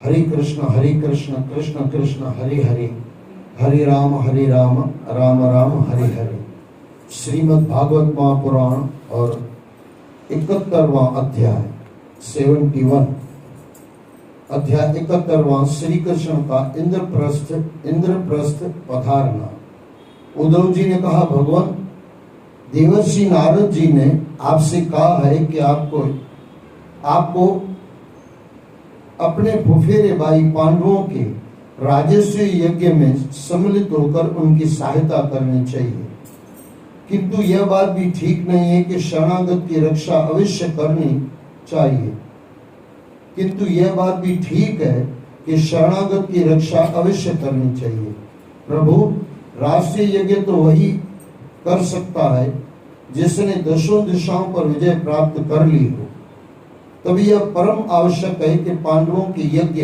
हरे कृष्ण कृष्ण कृष्ण हरे हरे, हरे राम राम राम हरे हरे। श्रीमद् भागवत महापुराण और 71वां अध्याय 71 अध्याय 71वां श्री कृष्ण का इंद्रप्रस्थ पधारना। उद्धव जी ने कहा, भगवान देवर्षि नारद जी ने आपसे कहा है कि आपको अपने फुफेरे भाई पांडवों के राजस्व यज्ञ में सम्मिलित होकर उनकी सहायता करनी चाहिए, किंतु यह बात भी ठीक नहीं है कि शरणागत की रक्षा अवश्य करनी चाहिए। किंतु यह बात भी ठीक है कि शरणागत की रक्षा अवश्य करनी चाहिए। प्रभु, राष्ट्रीय यज्ञ तो वही कर सकता है जिसने दसों दिशाओं पर विजय प्राप्त कर ली हो। तभी यह परम आवश्यक है कि पांडवों के यज्ञ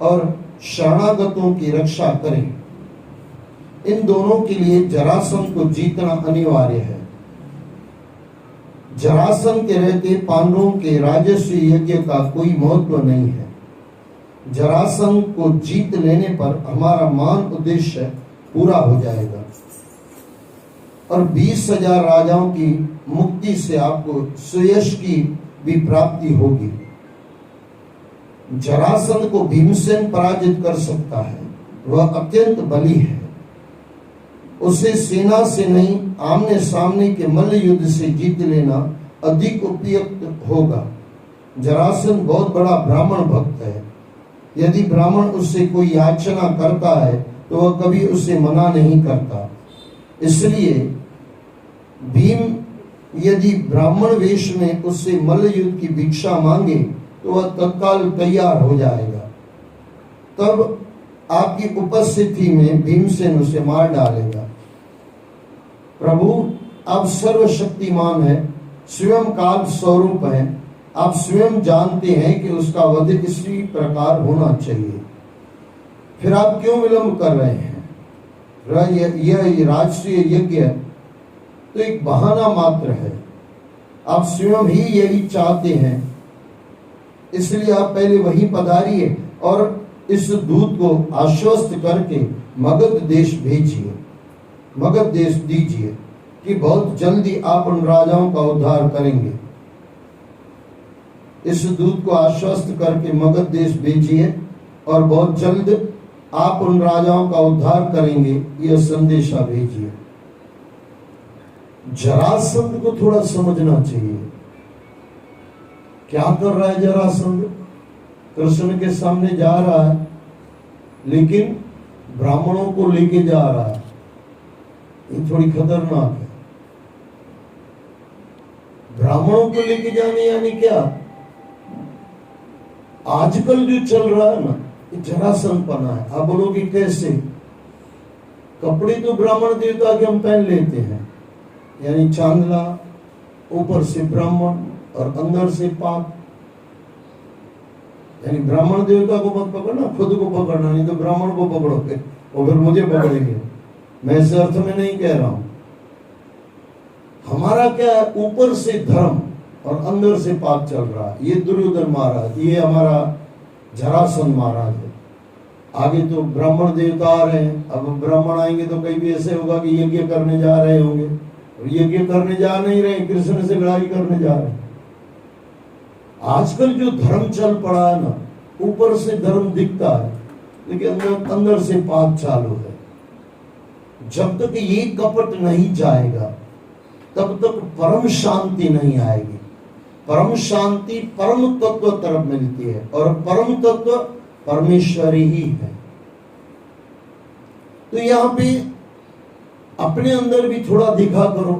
और शरणागतों की रक्षा करें। इन दोनों के लिए जरासंध को जीतना अनिवार्य है। जरासंध के रहते पांडवों के राजस्व यज्ञ का कोई महत्व नहीं है। जरासंध को जीत लेने पर हमारा मान उद्देश्य पूरा हो जाएगा और 20,000 राजाओं की मुक्ति से आपको सुयश की भी प्राप्ति होगी। जरासंध को भीमसेन पराजित कर सकता है, वह अत्यंत बली है। उसे सेना से नहीं, आमने सामने के मल्ल युद्ध से जीत लेना अधिक उपयुक्त होगा। जरासंध बहुत बड़ा ब्राह्मण भक्त है। यदि ब्राह्मण उससे कोई याचना करता है तो वह कभी उसे मना नहीं करता। इसलिए भीम यदि ब्राह्मण वेश में उससे मल्ल युद्ध की भिक्षा मांगे तो वह तत्काल तैयार हो जाएगा। तब आपकी उपस्थिति में भीमसेन उसे मार डालेगा। प्रभु, आप सर्वशक्तिमान है, स्वयं काल स्वरूप है। आप स्वयं जानते हैं कि उसका वध इसी प्रकार होना चाहिए। फिर आप क्यों विलंब कर रहे हैं? यह राष्ट्रीय यज्ञ तो एक बहाना मात्र है। आप स्वयं ही यही चाहते हैं, इसलिए आप पहले वही पधारिए और इस दूत को आश्वस्त करके मगध देश भेजिए, मगध देश दीजिए कि बहुत जल्दी आप उन राजाओं का उद्धार करेंगे। इस दूत को आश्वस्त करके मगध देश भेजिए और बहुत जल्द आप उन राजाओं का उद्धार करेंगे, यह संदेशा भेजिए। जरासंध को थोड़ा समझना चाहिए। क्या कर रहा है जरासंध? कृष्ण के सामने जा रहा है, लेकिन ब्राह्मणों को लेके जा रहा है। ये थोड़ी खतरनाक है। ब्राह्मणों को लेके जाने यानी क्या? आजकल जो चल रहा है ना, ये जरासंध पना है। आप बोलोगे कैसे? कपड़े तो ब्राह्मण देवता के हम पहन लेते हैं, यानी चांदला, ऊपर से ब्राह्मण और अंदर से पाक। यानी ब्राह्मण देवता को मत पकड़ना, खुद को पकड़ना, नहीं तो ब्राह्मण को पकड़ोगे और फिर मुझे पकड़ेंगे। मैं इस अर्थ में नहीं कह रहा हूं। हमारा क्या है, ऊपर से धर्म और अंदर से पाप चल रहा है। ये दुर्योधन महाराज, ये हमारा जरासंध महाराज है। आगे तो ब्राह्मण देवता आ रहे हैं। अब ब्राह्मण आएंगे तो कहीं भी ऐसे होगा कि यज्ञ करने जा रहे होंगे, यज्ञ करने जा नहीं रहे, कृष्ण से लड़ाई करने जा रहे हैं। आजकल जो धर्म चल पड़ा है ना, ऊपर से धर्म दिखता है लेकिन अंदर से पाप चालू है। जब तक ये कपट नहीं जाएगा तब तक परम शांति नहीं आएगी। परम शांति परम तत्व तरफ मिलती है और परम तत्व परमेश्वर ही है। तो यहाँ पे अपने अंदर भी थोड़ा दिखा करो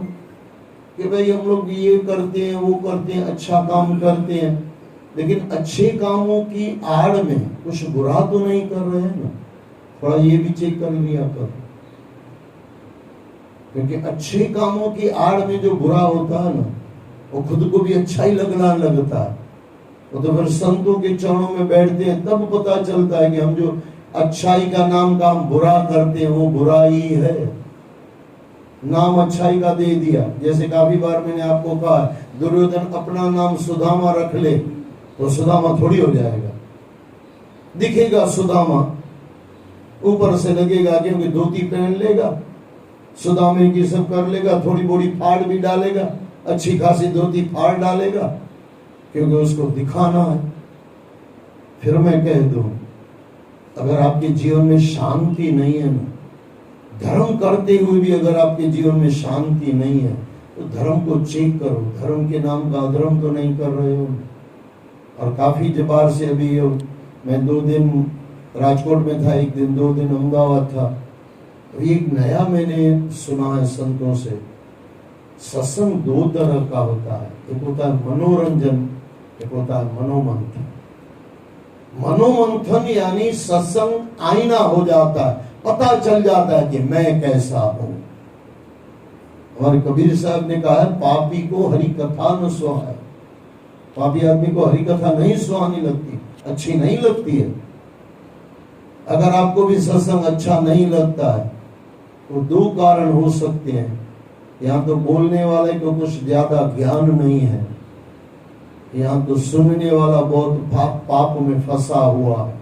कि भाई हम लोग ये करते हैं, वो करते हैं, अच्छा काम करते हैं, लेकिन अच्छे कामों की आड़ में कुछ बुरा तो नहीं कर रहे हैं ना। थोड़ा ये भी चेक कर लिया करो, क्योंकि अच्छे कामों की आड़ में जो बुरा होता है ना, वो खुद को भी अच्छा ही लगना लगता है। वो तो फिर संतों के चरणों में बैठते हैं तब पता चलता है कि हम जो अच्छाई का नाम का हम बुरा करते हैं वो बुराई है। नाम अच्छाई का दे दिया, जैसे काफी बार मैंने आपको कहा, दुर्योधन अपना नाम सुदामा रख ले तो सुदामा थोड़ी हो जाएगा। दिखेगा सुदामा, ऊपर से लगेगा क्योंकि धोती पहन लेगा, सुदामे की सब कर लेगा, थोड़ी बड़ी फाड़ भी डालेगा, अच्छी खासी धोती फाड़ डालेगा क्योंकि उसको दिखाना है। फिर मैं कह दूं, अगर आपके जीवन में शांति नहीं है ना, धर्म करते हुए भी अगर आपके जीवन में शांति नहीं है तो धर्म को चेक करो, धर्म के नाम का अधर्म तो नहीं कर रहे हो। और काफी जबार से अभी मैं 2 दिन राजकोट में था, 1 दिन 2 दिन अहमदाबाद था। एक नया मैंने सुना है संतों से, सत्संग 2 तरह का होता है, एक होता है मनोरंजन, एक होता है मनोमंथन। मनोमंथन यानी सत्संग आईना हो जाता है, पता चल जाता है कि मैं कैसा हूं। हमारे कबीर साहब ने कहा है, पापी को हरि कथा न सुहाए। पापी आदमी को हरि कथा नहीं सुहानी लगती, अच्छी नहीं लगती है। अगर आपको भी सत्संग अच्छा नहीं लगता है तो 2 कारण हो सकते हैं, या तो बोलने वाले को कुछ ज्यादा ज्ञान नहीं है, या तो सुनने वाला बहुत पाप में फंसा हुआ है।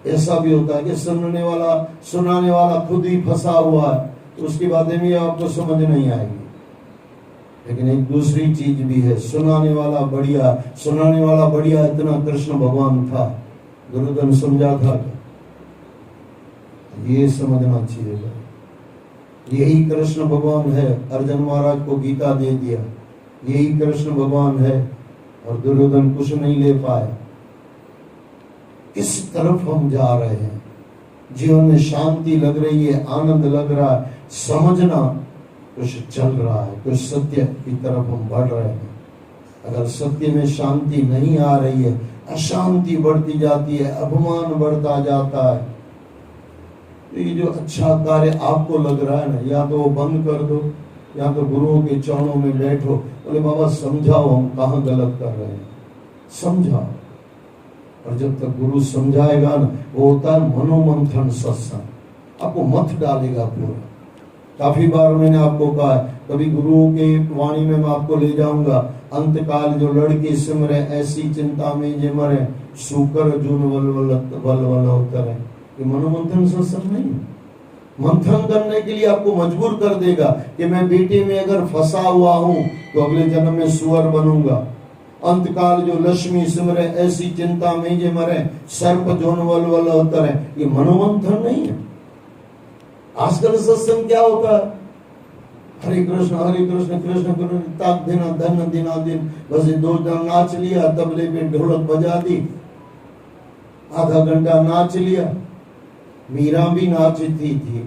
ऐसा भी होता है कि सुनाने वाला खुद ही फंसा हुआ है, तो उसकी बातें भी आपको समझ नहीं आएगी। लेकिन एक दूसरी चीज भी है, सुनाने वाला बढ़िया इतना कृष्ण भगवान था, दुर्योधन समझा था क्या? ये समझना चाहिए। यही कृष्ण भगवान है, अर्जुन महाराज को गीता दे दिया, यही कृष्ण भगवान है और दुर्योधन कुछ नहीं ले पाए। किस तरफ हम जा रहे हैं? जीवन में शांति लग रही है, आनंद लग रहा है, समझना कुछ चल रहा है, कुछ सत्य की तरफ हम बढ़ रहे हैं। अगर सत्य में शांति नहीं आ रही है, अशांति बढ़ती जाती है, अपमान बढ़ता जाता है, तो ये जो अच्छा कार्य आपको लग रहा है ना, या तो वो बंद कर दो, या तो गुरुओं के चरणों में बैठो, बोले बाबा समझाओ हम कहाँ गलत कर रहे हैं, समझाओ। और जब तक गुरु समझाएगा ना, वो होता है मनोमंथन सत्संग, आपको मत डालेगा पूरा। काफी बार मैंने आपको कहा, कभी गुरुओं के वाणी में मैं आपको ले जाऊंगा, अंतकाल जो लड़के सिमरे ऐसी चिंता में जे मरे, सूकर जून वल उतरे। ये मनोमंथन सत्संग नहीं, मंथन करने के लिए आपको मजबूर कर देगा कि मैं बेटे में अगर फंसा हुआ हूं तो अगले जन्म में सुअर बनूंगा। अंतकाल जो लक्ष्मी सिमरे ऐसी चिंता में जे मरे, सर्प जोन वल उतरे। ये मनोमंथन नहीं है। आजकल सत्संग क्या होता है, हरे कृष्ण कृष्ण कृष्ण ताक देना धन दिना दिन, बस 2 दिन नाच लिया, तबले पे ढोलक बजा दी, आधा घंटा नाच लिया। मीरा भी नाचती थी,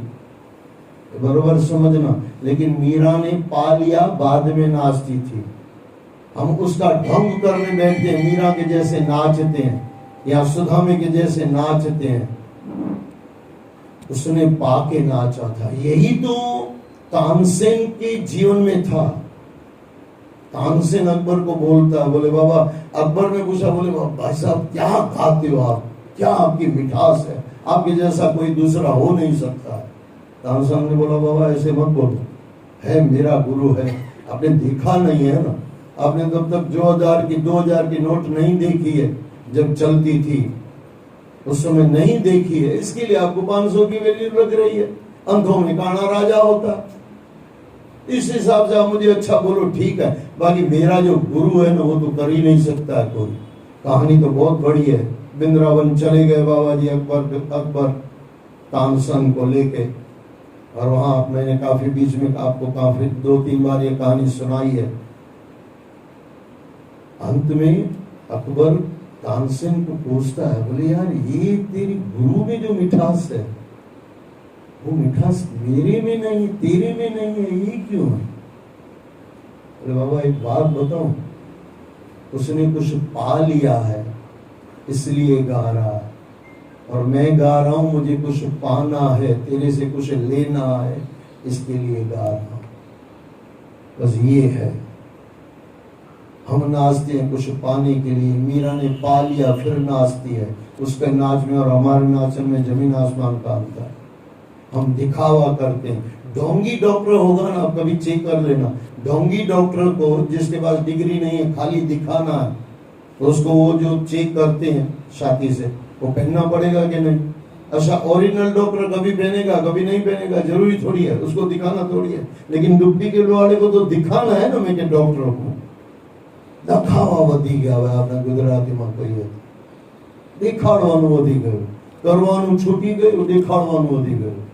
बरोबर समझना, लेकिन मीरा ने पा लिया, बाद में नाचती थी। हम उसका ढंग करने बैठते हैं, मीरा के जैसे नाचते हैं या सुदामे के जैसे नाचते हैं। उसने पाके नाचा था। यही तो तानसेन के जीवन में था। तानसेन अकबर को बोलता है, बोले बाबा, अकबर ने पूछा, बोले भाई साहब क्या गाते हो आप, क्या आपकी मिठास है, आपके जैसा कोई दूसरा हो नहीं सकता। तानसेन ने बोला, बाबा ऐसे मत बोलो, है मेरा गुरु है, आपने देखा नहीं है ना, आपने तब तक 2000 की नोट नहीं देखी है, जब चलती थी उस समय नहीं देखी है, इसके लिए आपको 500 की वैल्यू लग रही है। अंधों में काना राजा होता। इस हिसाब से आप मुझे अच्छा बोलो, ठीक है, बाकी मेरा जो गुरु है ना, वो तो कर ही नहीं सकता है कोई। कहानी तो बहुत बड़ी है। वृंदावन चले गए बाबा जी अकबर तानसेन को लेके, और वहां मैंने काफी बीच में आपको काफी 2-3 बार ये कहानी सुनाई है। अंत में अकबर तानसेन को पूछता है, बोले यार ये तेरी गुरु में जो मिठास है, वो मिठास मेरे में नहीं, तेरे में नहीं है, ये क्यों है? बोले बाबा एक बात बताऊं, उसने कुछ पा लिया है इसलिए गा रहा है, और मैं गा रहा हूं मुझे कुछ पाना है, तेरे से कुछ लेना है, इसके लिए गा रहा हूं। बस ये है, हम नाचते हैं कुछ पाने के लिए। मीरा ने पा लिया फिर नाचती है। उसके नाच में और हमारे नाचन में जमीन आसमान का अंतर है। हम दिखावा करते हैं। ढोंगी डॉक्टर होगा ना, कभी चेक कर लेना, ढोंगी डॉक्टर को जिसके पास डिग्री नहीं है, खाली दिखाना है, तो उसको वो जो चेक करते हैं छाती से, वो पहनना पड़ेगा कि नहीं? अच्छा, ओरिजिनल डॉक्टर कभी पहनेगा, कभी नहीं पहनेगा, जरूरी थोड़ी है, उसको दिखाना थोड़ी है। लेकिन डुप्लीकेट वाले को तो दिखाना है ना, मेरे डॉक्टरों को दिखावा वधी गया है। आपने गुजराती में कही देखाड़वानुं वधी गयुं, करवानुं छूटी गयुं, देखाड़वानुं वधी गयुं।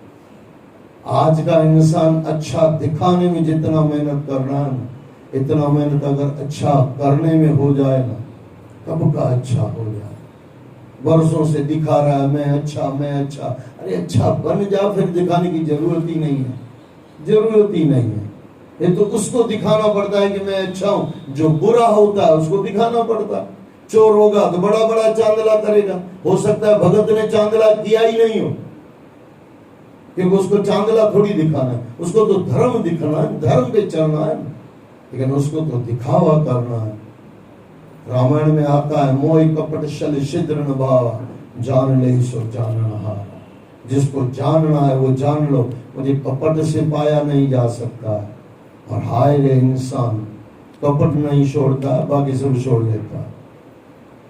आज का इंसान अच्छा दिखाने में जितना मेहनत कर रहा है ना, इतना मेहनत अगर अच्छा करने में हो जाए ना, कब का अच्छा हो जाए। वर्षों से दिखा रहा है मैं अच्छा, मैं अच्छा। अरे अच्छा बन जा, फिर दिखाने की जरूरत ही नहीं है, जरूरत ही नहीं है। ये तो उसको दिखाना पड़ता है कि मैं अच्छा हूं। जो बुरा होता है उसको दिखाना पड़ता है। चोर होगा तो बड़ा बड़ा चांदला करेगा, हो सकता है भगत ने चांदला किया ही नहीं हो, क्योंकि उसको चांदला थोड़ी दिखाना है, उसको तो धर्म दिखाना है, धर्म पे चलना है। लेकिन उसको तो दिखावा करना है। रामायण में आता है, मोह कपट छल छिद्र न भावा, जान ले सो जानन हारा। जिसको जानना है वो जान लो, मुझे कपट से पाया नहीं जा सकता है। और हाय रे इंसान, कपट नहीं छोड़ता, बाकी सब छोड़ लेता है।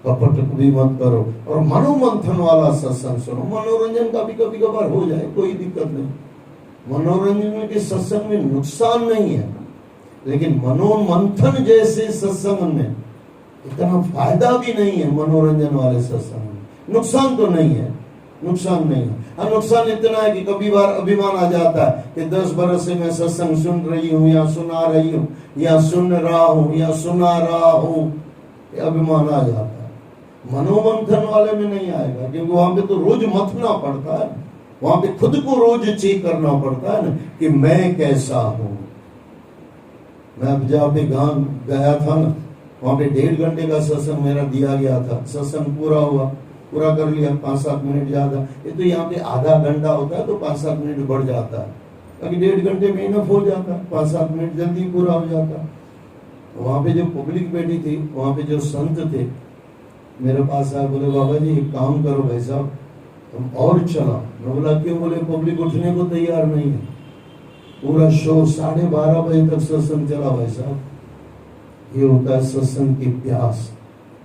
कपट भी मत करो और मनोमंथन वाला सत्संग सुनो। मनोरंजन का भी कभी कभार हो जाए, कोई दिक्कत नहीं। मनोरंजन के सत्संग में नुकसान नहीं है, लेकिन मनोमंथन जैसे सत्संग में इतना फायदा भी नहीं है। मनोरंजन वाले सत्संग में नुकसान तो नहीं है, नुकसान नहीं है। हाँ, नुकसान इतना है कि कभी बार अभिमान आ जाता है कि 10 बरस से मैं सत्संग सुन रही हूँ या सुना रही हूँ या सुन रहा हूँ या सुना रहा हूँ, अभिमान आ जाता है। मनोमंथन वाले में नहीं आएगा, क्योंकि वहां पे तो रोज मथना पड़ता है, वहां पे खुद को रोज चेक करना पड़ता है ना कि मैं कैसा हूं। मैं अब जहाँ पे गांव गया था ना, वहां पे 1.5 घंटे का सत्संग मेरा दिया गया था। सत्संग पूरा हुआ, पूरा कर लिया, 5-7 मिनट ज्यादा। ये तो यहाँ पे आधा घंटा होता है तो 5-7 मिनट बढ़ जाता है, ताकि 1.5 घंटे में इनफ हो जाता है, 5-7 मिनट जल्दी पूरा हो जाता। वहां पे जो पब्लिक बैठी थी, वहां पे जो संत थे मेरे पास आए, बोले बाबा जी एक काम करो भाई साहब, तुम और चला। मैं बोला क्यों? बोले पब्लिक उठने को तैयार नहीं है। पूरा शो 12:30 बजे तक सत्संग चला भाई साहब। ये होता है सत्संग की प्यास।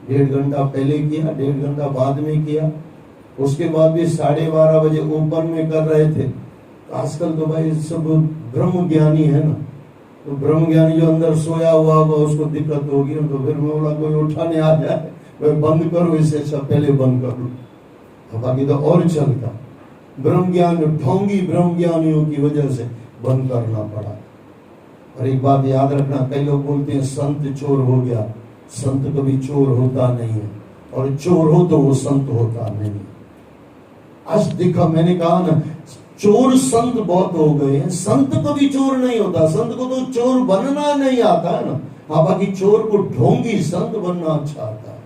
1.5 घंटा पहले किया, 1.5 घंटा बाद में किया, उसके बाद भी 12:30 बजे ओपन में कर रहे थे। आजकल तो भाई सब ब्रह्म ज्ञानी है ना, तो ब्रह्म ज्ञानी जो अंदर सोया हुआ होगा उसको दिक्कत होगी। तो फिर मैं बोला कोई उठाने आ जाए, बंद करो, इससे अच्छा पहले बंद कर लो, बाकी तो और चलता। ब्रह्म ज्ञान ढोंगी ब्रह्म ज्ञानियों की वजह से बंद करना पड़ा। और एक बात याद रखना, कई लोग बोलते हैं संत चोर हो गया। संत कभी चोर होता नहीं है, और चोर हो तो वो संत होता नहीं। आज देखा, मैंने कहा ना, चोर संत बहुत हो गए हैं। संत कभी चोर नहीं होता, संत को तो चोर बनना नहीं आता है ना। हाँ, बाकी चोर को ढोंगी संत बनना अच्छा आता है।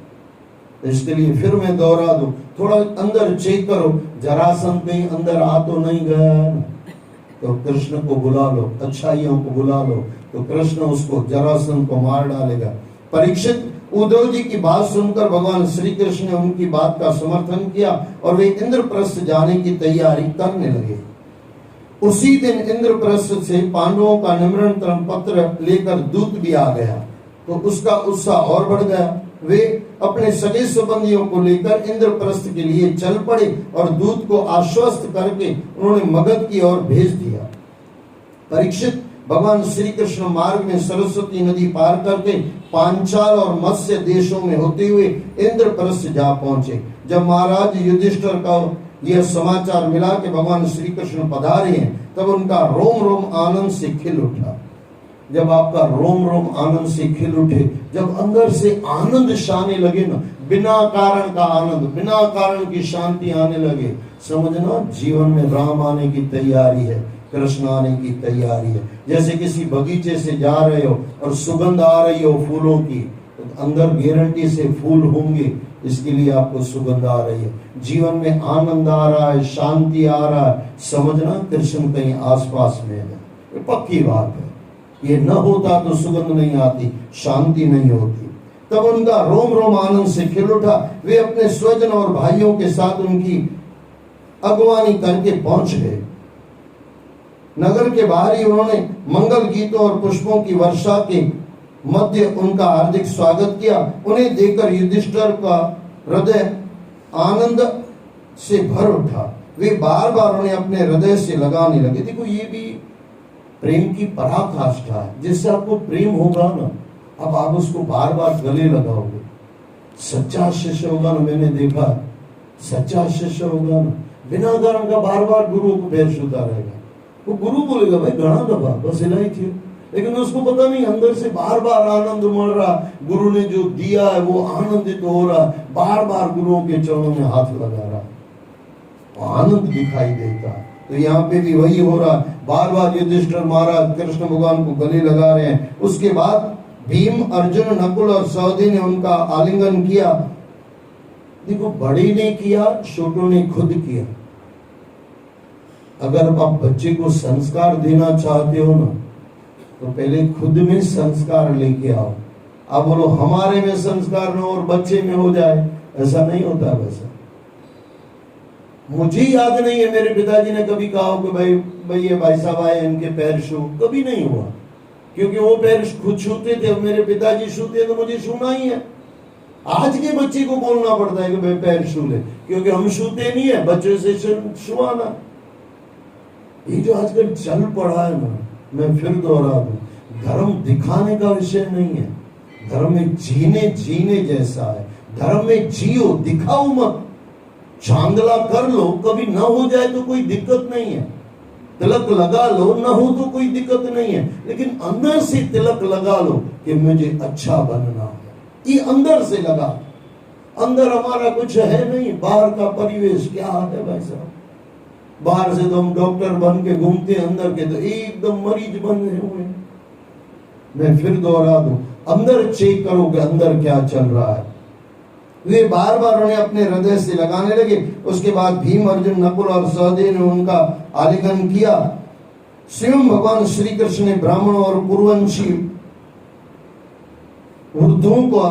इसके लिए फिर मैं दोहरा दूं, थोड़ा अंदर चेक करो, जरासंध कहीं अंदर आ तो नहीं गया है ना। तो कृष्ण को बुला लो, अच्छाइयों को बुला लो, तो कृष्ण उसको जरासंध को मार डालेगा। परीक्षित, उद्धव जी की बात सुनकर भगवान श्री कृष्ण ने उनकी बात का समर्थन किया और वे इंद्रप्रस्थ जाने की तैयारी करने लगे। उसी दिन इंद्रप्रस्थ से पांडवों का निमंत्रण पत्र लेकर दूत भी आ गया, तो उसका उत्साह और बढ़ गया। वे अपने सगे संबंधियों को लेकर इंद्रप्रस्थ के लिए चल पड़े और दूत को आश्वस्त करके उन्होंने मगध की ओर भेज दिया। परीक्षित, भगवान श्री कृष्ण मार्ग में सरस्वती नदी पार करके पांचाल और मत्स्य देशों में होते हुए इंद्रप्रस्थ जा पहुंचे। जब महाराज युधिष्ठिर का यह समाचार मिला कि भगवान श्री कृष्ण पधारे हैं, तब उनका रोम रोम आनंद से खिल उठा। जब आपका रोम रोम आनंद से खिल उठे, जब अंदर से आनंद छाने लगे ना, बिना कारण का आनंद, बिना कारण की शांति आने लगे, समझना जीवन में राम आने की तैयारी है, कृष्ण आने की तैयारी है। जैसे किसी बगीचे से जा रहे हो और सुगंध आ रही हो फूलों की, तो अंदर गारंटी से फूल होंगे, इसके लिए आपको सुगंध आ रही है। जीवन में आनंद आ रहा है, शांति आ रहा है, समझना कृष्ण कहीं आसपास में है, ये पक्की बात है। ये न होता तो सुगंध नहीं आती, शांति नहीं होती। तब उनका रोम रोम आनंद से खिल उठा। वे अपने स्वजन और भाइयों के साथ उनकी अगवानी करके पहुंच गए। नगर के बाहर ही उन्होंने मंगल गीतों और पुष्पों की वर्षा के मध्य उनका हार्दिक स्वागत किया। उन्हें देखकर युधिष्ठिर का हृदय आनंद से भर उठा। वे बार बार उन्हें अपने हृदय से लगाने लगे। देखो ये भी प्रेम की पराकाष्ठा है। जिससे आपको प्रेम होगा ना, अब आप उसको बार बार गले लगाओगे। सच्चा शिष्य होगा ना, मैंने देखा सच्चा शिष्य होगा ना, बिना कारण का बार बार गुरु को पैर छूता रहेगा। वो गुरु बोलेगा भाई घना दबा बस हिलाई थी, लेकिन उसको पता नहीं अंदर से बार बार आनंद मर रहा, गुरु ने जो दिया है वो आनंदित हो रहा, बार बार गुरुओं के चरणों में हाथ लगा रहा, आनंद दिखाई देता। तो यहाँ पे भी वही हो रहा, बार बार युधिष्ठिर महाराज कृष्ण भगवान को गले लगा रहे हैं। उसके बाद भीम, अर्जुन, नकुल और सहदेव ने उनका आलिंगन किया। देखो बड़े ने किया, छोटों ने खुद किया। अगर आप बच्चे को संस्कार देना चाहते हो ना, तो पहले खुद में संस्कार लेके आओ। आप बोलो हमारे में संस्कार न हो और बच्चे में हो जाए, ऐसा नहीं होता। वैसा मुझे याद नहीं है मेरे पिताजी ने कभी कहा हो कि भाई ये भाई साहब आए इनके पैर छू, कभी नहीं हुआ, क्योंकि वो पैर खुद छूते थे, मेरे पिताजी छूते तो मुझे छूना ही है। आज के बच्चे को बोलना पड़ता है कि भाई पैर छू ले, क्योंकि हम छूते नहीं है, बच्चे से छुआना। ये जो आजकल चल पड़ा है ना, मैं फिर दोहरा दूं, धर्म दिखाने का विषय नहीं है, धर्म में जीने जैसा है। धर्म में जियो, दिखाओ मत। चांदला कर लो, कभी ना हो जाए तो कोई दिक्कत नहीं है। तिलक लगा लो, ना हो तो कोई दिक्कत नहीं है, लेकिन अंदर से तिलक लगा लो कि मुझे अच्छा बनना है। ये अंदर से लगा, अंदर हमारा कुछ है नहीं। बाहर का परिवेश क्या है भाई साहब, बाहर से तो हम डॉक्टर बन के घूमते, अंदर के तो एकदम मरीज बने हुए। मैं फिर दोहरा दूं, अंदर चेक करो कि अंदर क्या चल रहा है। वे बार बार उन्हें अपने हृदय से लगाने लगे। उसके बाद भीम, अर्जुन, नकुल और सहदेव ने उनका आलिंगन किया। स्वयं भगवान श्री कृष्ण ने ब्राह्मणों और कुरुवंशी वृद्धों को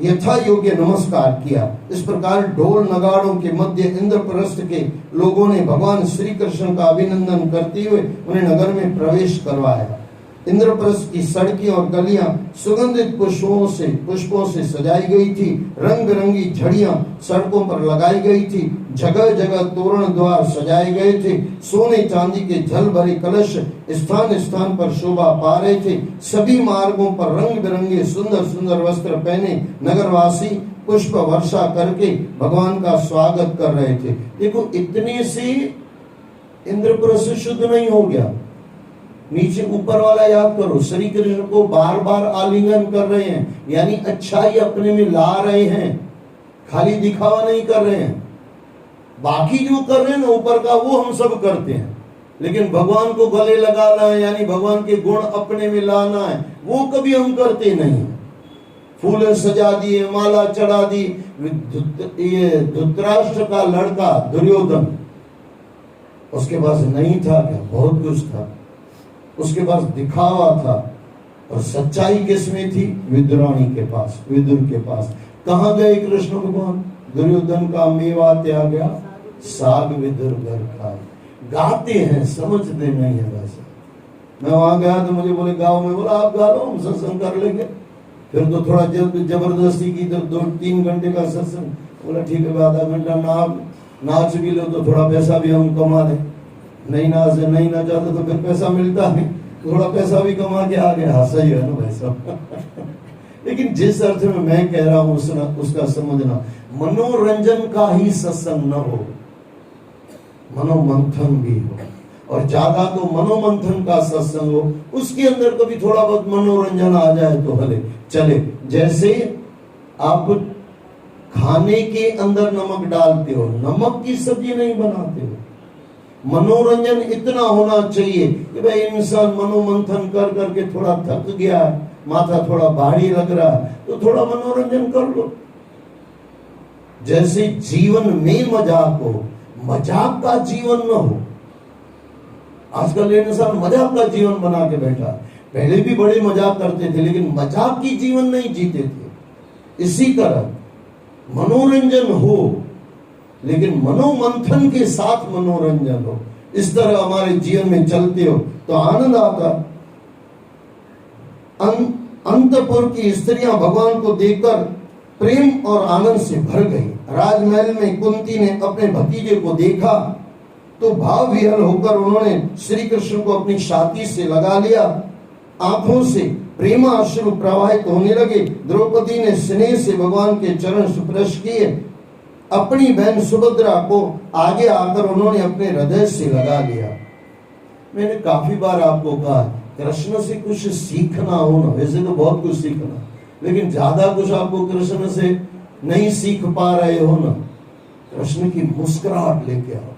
यथा योग्य नमस्कार किया। इस प्रकार ढोल नगाड़ों के मध्य इंद्रप्रस्थ के लोगों ने भगवान श्री कृष्ण का अभिनंदन करते हुए उन्हें नगर में प्रवेश करवाया। इंद्रप्रस्थ की सड़कें और गलियां सुगंधित पुष्पों से सजाई गई थी। रंग बिरंगी झड़ियां सड़कों पर लगाई गई थी। जगह जगह तोरण द्वार सजाए गए थे। सोने चांदी के जल भरे कलश स्थान स्थान पर शोभा पा रहे थे। सभी मार्गों पर रंग बिरंगे सुंदर सुंदर वस्त्र पहने नगरवासी पुष्प वर्षा करके भगवान का स्वागत कर रहे थे। देखो इतने से इंद्रप्रस्थ शुद्ध नहीं हो गया। नीचे ऊपर वाला याद करो, श्री कृष्ण को बार बार आलिंगन कर रहे हैं, यानी अच्छाई अपने में ला रहे हैं, खाली दिखावा नहीं कर रहे हैं। बाकी जो कर रहे हैं ना ऊपर का, वो हम सब करते हैं, लेकिन भगवान को गले लगाना है, यानी भगवान के गुण अपने में लाना है, वो कभी हम करते नहीं। फूल सजा दिए, माला चढ़ा दी। ये धृतराष्ट्र का लड़का दुर्योधन, उसके पास नहीं था क्या? बहुत कुछ था। उसके पास दिखावा था, और सच्चाई किसमें थी? विदुरानी के पास, विदुर के पास। कहां गए कृष्ण भगवान? दुर्योधन का मेवा त्याग गया, साग विदुर घर खाए। गाते हैं, समझते नहीं है। वैसे मैं वहां गया तो मुझे बोले गाँव में, बोला आप गा लो, हम सत्संग कर लेंगे। फिर तो थोड़ा जबरदस्ती की, तो 2-3 घंटे का सत्संग। बोला ठीक है, आधा घंटा नाच भी लो तो थोड़ा पैसा भी हम कमा लें। नहीं ना जाता तो फिर पैसा मिलता नहीं, थोड़ा पैसा भी कमा के आ गया। सही है ना भाई साहब? लेकिन जिस अर्थ में मैं कह रहा हूं उसका समझना, मनोरंजन का ही सत्संग न हो, मनोमंथन भी हो, और ज्यादा तो मनोमंथन का सत्संग हो। उसके अंदर कभी थोड़ा बहुत मनोरंजन आ जाए तो भले चले। जैसे आप खाने के अंदर नमक डालते हो, नमक की सब्जी नहीं बनाते हो। मनोरंजन इतना होना चाहिए कि भाई इंसान मनोमंथन कर करके थोड़ा थक गया है, माथा थोड़ा भारी लग रहा है, तो थोड़ा मनोरंजन कर लो। जैसे जीवन में मजाक हो, मजाक का जीवन न हो। आजकल इंसान मजाक का जीवन बना के बैठा। पहले भी बड़े मजाक करते थे, लेकिन मजाक की जीवन नहीं जीते थे। इसी तरह मनोरंजन हो, लेकिन मनोमंथन के साथ मनोरंजन हो। इस तरह हमारे जीवन में चलते हो तो आनंद आता। अंतपुर की स्त्रियां भगवान को देखकर प्रेम और आनंद से भर गई। राजमहल में कुंती ने अपने भतीजे को देखा तो भाव विहल होकर उन्होंने श्री कृष्ण को अपनी छाती से लगा लिया। आंखों से प्रेमाश्रु प्रवाहित होने लगे। द्रौपदी ने स्नेह से भगवान के चरण स्पर्श किए। अपनी बहन सुभद्रा को आगे आकर उन्होंने अपने हृदय से लगा लिया। मैंने काफी बार आपको कहा, कृष्ण से कुछ सीखना हो ना, वैसे तो बहुत कुछ सीखना, लेकिन ज्यादा कुछ आपको कृष्ण से नहीं सीख पा रहे हो ना, कृष्ण की मुस्कुराहट लेके आओ।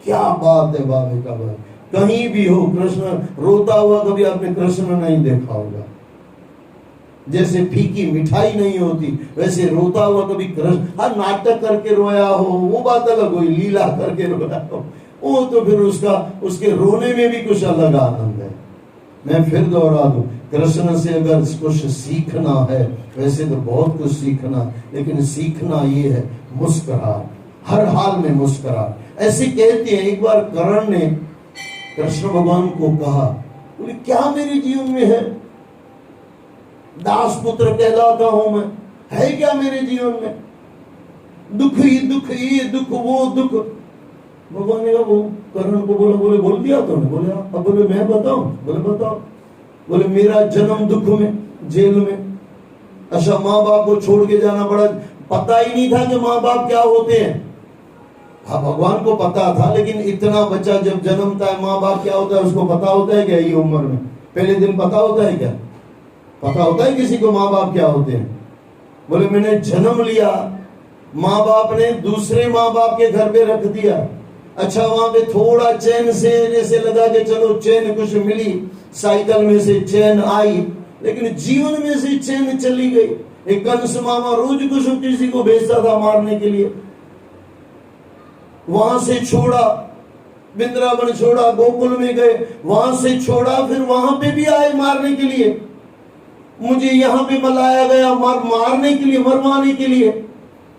क्या बात है बाबे का भाई, कहीं भी हो कृष्ण रोता हुआ कभी आपने कृष्ण नहीं देखा होगा। जैसे फीकी मिठाई नहीं होती वैसे रोता हुआ कभी कृष्ण, हाँ नाटक करके रोया हो वो बात अलग हुई, लीला करके रोया हो वो तो फिर उसके रोने में भी कुछ अलग आनंद है। मैं फिर दोहरा दूं, कृष्ण से अगर कुछ सीखना है, वैसे तो बहुत कुछ सीखना, लेकिन सीखना ये है मुस्कुराहट, हर हाल में मुस्कुराहट। ऐसे कहते हैं, एक बार कर्ण ने कृष्ण भगवान को कहा, बोले क्या मेरे जीवन में है, दास पुत्र कहलाता हूं मैं, है क्या मेरे जीवन में, दुख ही दुख, ये दुख वो दुख। भगवान ने कहा, वो कर्ण को बोले बोल दिया तुमने? बोले अब बोले मैं बताऊं? बोले बताओ। बोले मेरा जन्म दुख में, जेल में। अच्छा, माँ बाप को छोड़ के जाना पड़ा, पता ही नहीं था कि माँ बाप क्या होते हैं। हाँ भगवान को पता था, लेकिन इतना बच्चा जब जन्मता है माँ बाप क्या होता है उसको पता होता है क्या? ये उम्र में पहले दिन पता होता है क्या? पता होता है किसी को माँ बाप क्या होते हैं? बोले मैंने जन्म लिया, माँ बाप ने दूसरे माँ बाप के घर पे रख दिया। अच्छा, वहां पे थोड़ा चैन से जैसे लगा के चलो चैन कुछ मिली, साइकिल में से चैन आई, लेकिन जीवन में से चैन चली गई। एक कंस मामा रोज कुछ किसी को भेजता था मारने के लिए, वहां से छोड़ा, वृंदावन छोड़ा, गोकुल में गए, वहां से छोड़ा, फिर वहां पे भी आए मारने के लिए। मुझे यहाँ पे बुलाया गया मारने के लिए, मरवाने के लिए,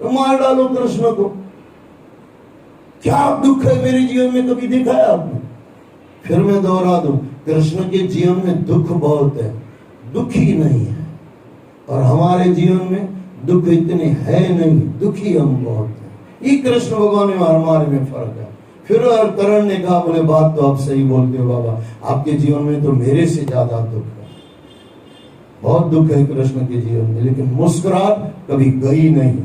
तो मार डालो कृष्ण को। क्या दुख है मेरे जीवन में, कभी देखा है आपने? फिर मैं दोहरा दूं, कृष्ण के जीवन में दुख बहुत है, दुखी नहीं है। और हमारे जीवन में दुख इतने है नहीं, दुखी हम बहुत हैं। ये कृष्ण भगवान में हमारे में फर्क है। फिर और कर्ण ने कहा, बोले बात तो आप सही बोलते हो बाबा, आपके जीवन में तो मेरे से ज्यादा दुख है, बहुत दुख है कृष्ण के जीवन में, लेकिन मुस्कुराहट कभी गई नहीं,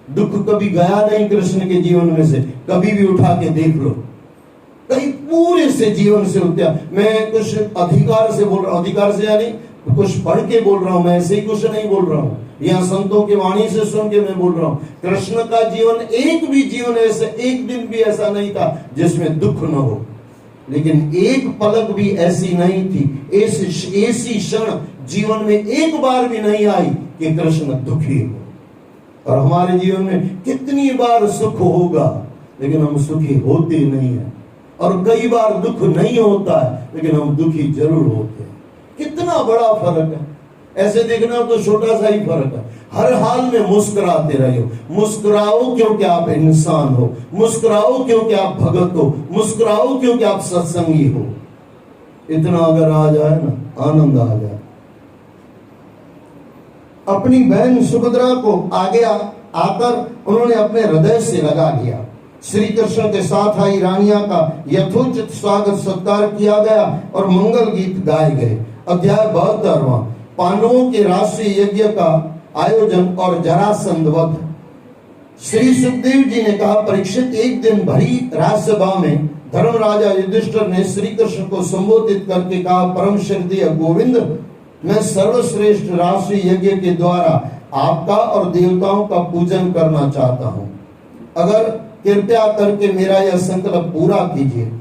दुख कभी गया नहीं कृष्ण के जीवन में से। कभी भी उठा के देख लो, कहीं पूरे से जीवन से उठा। मैं कुछ अधिकार से बोल रहा हूं, अधिकार से यानी कुछ पढ़ के बोल रहा हूं, मैं ऐसे ही कुछ नहीं बोल रहा हूं, यहाँ संतों की वाणी से सुन के मैं बोल रहा हूं। कृष्ण का जीवन, एक भी जीवन ऐसे, एक दिन भी ऐसा नहीं था जिसमें दुख न हो, लेकिन एक पलक भी ऐसी नहीं थी, ऐसी क्षण जीवन में एक बार भी नहीं आई कि कृष्ण दुखी हो। और हमारे जीवन में कितनी बार सुख होगा, लेकिन हम सुखी होते नहीं है, और कई बार दुख नहीं होता है लेकिन हम दुखी जरूर होते हैं। कितना बड़ा फर्क है, ऐसे देखना तो छोटा सा ही फर्क है। हर हाल में मुस्कुराते रहो, मुस्कुराओ क्योंकि आप इंसान हो, मुस्कुराओ क्योंकि आप भगत हो, मुस्कुराओ क्योंकि आप सत्संगी हो। इतना अगर आ जाए ना, आनंद आ जाए। अपनी बहन सुभद्रा को आगे आकर उन्होंने अपने हृदय से लगा लिया। श्री कृष्ण के साथ आई रानिया का यथोचित स्वागत सत्कार किया गया और मंगल गीत गाए गए। अध्याय 72वां, पांडवों के राष्ट्रीय यज्ञ का आयोजन और जरासंध वध। श्री सुखदेव जी ने कहा, परीक्षित, एक दिन भरी राजसभा में धर्मराजा युधिष्ठिर ने श्री कृष्ण को संबोधित करके कहा, परम श्रद्धेय गोविंद, मैं सर्वश्रेष्ठ राष्ट्रीय यज्ञ के द्वारा आपका और देवताओं का पूजन करना चाहता हूँ। अगर कृपया करके मेरा यह संकल्प पूरा कीजिए,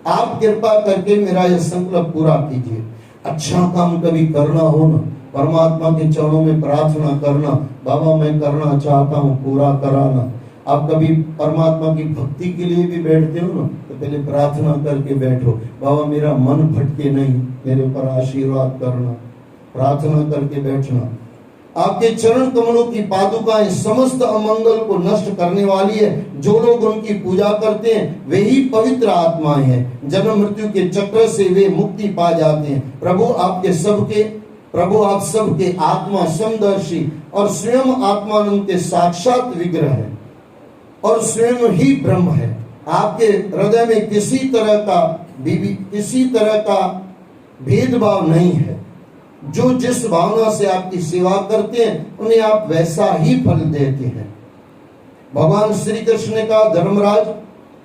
आप कृपा करके मेरा यह संकल्प पूरा कीजिए। अच्छा काम कभी करना हो ना, परमात्मा के चरणों में प्रार्थना करना, बाबा मैं करना चाहता हूँ, पूरा कराना। आप कभी परमात्मा की भक्ति के लिए भी बैठते हो ना, तो पहले प्रार्थना करके बैठो, बाबा मेरा मन भटके नहीं, मेरे ऊपर आशीर्वाद करना, प्रार्थना करके बैठना। आपके चरण कमलों की पादुकाएं समस्त अमंगल को नष्ट करने वाली है। जो लोग उनकी पूजा करते हैं वे ही पवित्र आत्माएं हैं। जन्म मृत्यु के चक्र से वे मुक्ति पा जाते हैं। प्रभु आपके सबके प्रभु आप सबके आत्मा समदर्शी और स्वयं आत्मानंद के साक्षात विग्रह है और स्वयं ही ब्रह्म है। आपके हृदय में किसी तरह का भेदभाव नहीं है। जो जिस भावना से आपकी सेवा करते हैं उन्हें आप वैसा ही फल देते हैं। भगवान श्री कृष्ण ने कहा, धर्मराज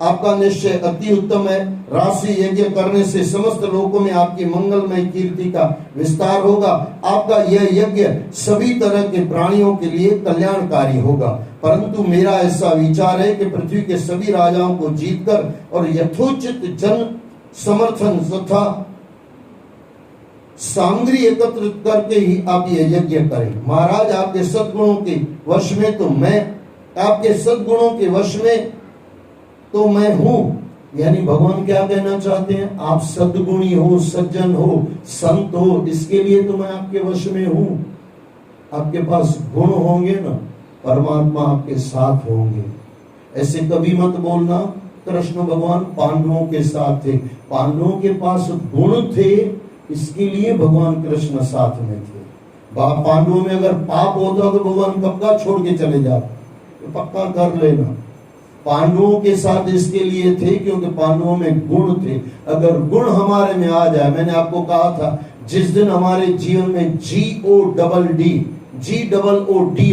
आपका निश्चय अति उत्तम है। राशि यज्ञ करने से समस्त लोकों में आपकी मंगलमय कीर्ति का विस्तार होगा। आपका यह यज्ञ सभी तरह के प्राणियों के लिए कल्याणकारी होगा। परंतु मेरा ऐसा विचार है कि पृथ्वी के सभी राजाओं को जीतकर और यथोचित जन समर्थन तथा सामग्री एकत्रित करके ही आप यह यज्ञ करें। महाराज आपके सद्गुणों के वश में तो आपके सद्गुणों के वश में तो मैं हूं। यानी भगवान क्या कहना चाहते हैं, आप सद्गुणी हो, सज्जन हो, संत हो, इसके लिए तो मैं आपके वश में हूं। आपके पास गुण होंगे ना, परमात्मा आपके साथ होंगे। ऐसे कभी मत बोलना कृष्ण भगवान पांडवों के साथ थे। पांडवों के पास गुण थे, इसके लिए भगवान कृष्ण साथ में थे। पांडवों में अगर पाप होता तो भगवान कब का छोड़ के चले जाते, तो पक्का कर लेना। पांडवों के साथ इसके लिए थे क्योंकि पांडवों में गुण थे। अगर गुण हमारे में आ जाए, मैंने आपको कहा था जिस दिन हमारे जीवन में GODD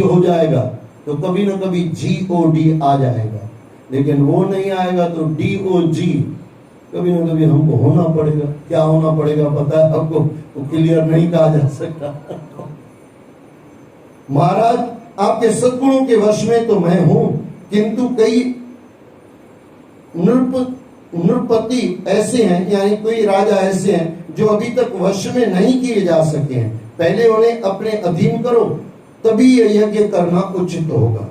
हो जाएगा तो कभी ना कभी GOD आ जाएगा, लेकिन वो नहीं आएगा तो DOG कभी ना कभी हमको होना पड़ेगा। क्या होना पड़ेगा पता है आपको, वो क्लियर नहीं कहा जा सकता। महाराज आपके सद्गुणों के वश में तो मैं हूं, किंतु कई नृपति ऐसे हैं, यानी कोई राजा ऐसे हैं जो अभी तक वश में नहीं किए जा सके हैं। पहले उन्हें अपने अधीन करो, तभी यह यज्ञ करना उचित होगा।